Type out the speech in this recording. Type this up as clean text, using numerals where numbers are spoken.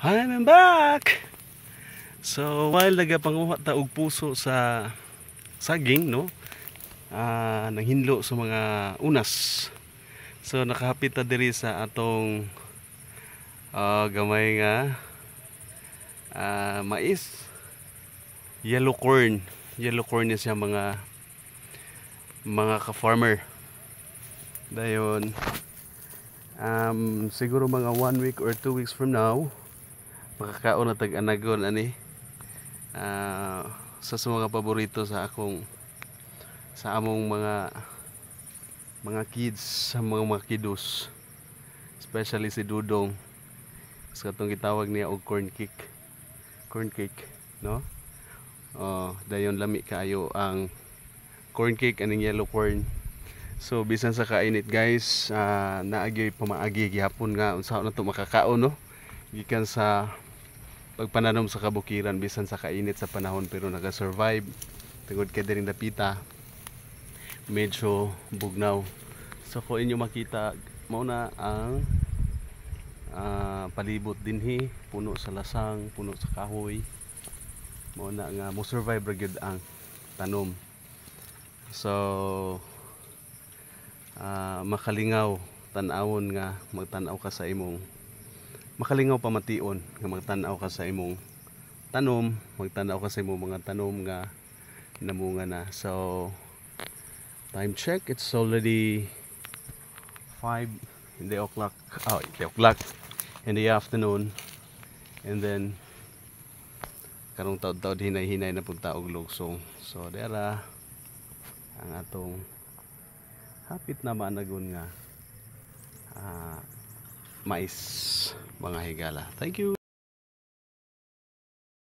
Hi, I'm back! So, while nagapanguha ta og puso sa saging, no? Nanghinlo sa mga unas. So, nakahapit ta diri sa atong gamay nga mais. Yellow corn. Yellow corn niya siya mga ka-farmer. Dayon, siguro mga 1 week or 2 weeks from now, makakaon na tag-anagon ani. Sa mga paborito sa among mga kids, sa mga kiddos, especially si Dudong, sa katong gitawag niya og corn cake, no? Dayon lami kaayo ang corn cake aning yellow corn. So bisan sa kainit guys, naagyoy pamaagi gihapon nga unsa na to makakaon, no? Gikan sa pagpananom sa kabukiran bisan sa kainit sa panahon, pero naga-survive tungod kay diring dapita medyo bugnaw. So kung inyo makita, mao na ang palibot dinhi, puno sa lasang, puno sa kahoy. Mao na nga mo survive ra gyud ang tanom. So makalingaw tan-awon nga magtan-aw ka sa imong, makalingaw pamation nga magtan-aw ka sa imong tanom, magtan-aw ka sa imong mga tanom nga namunga na. So time check, it's already 5 in the o'clock. Oh, 8 o'clock in the afternoon. And then karong taud-taud hinay-hinay na punta og lugsong. So dera ang atong hapit na maanagon nga mais, mga higala. Thank you.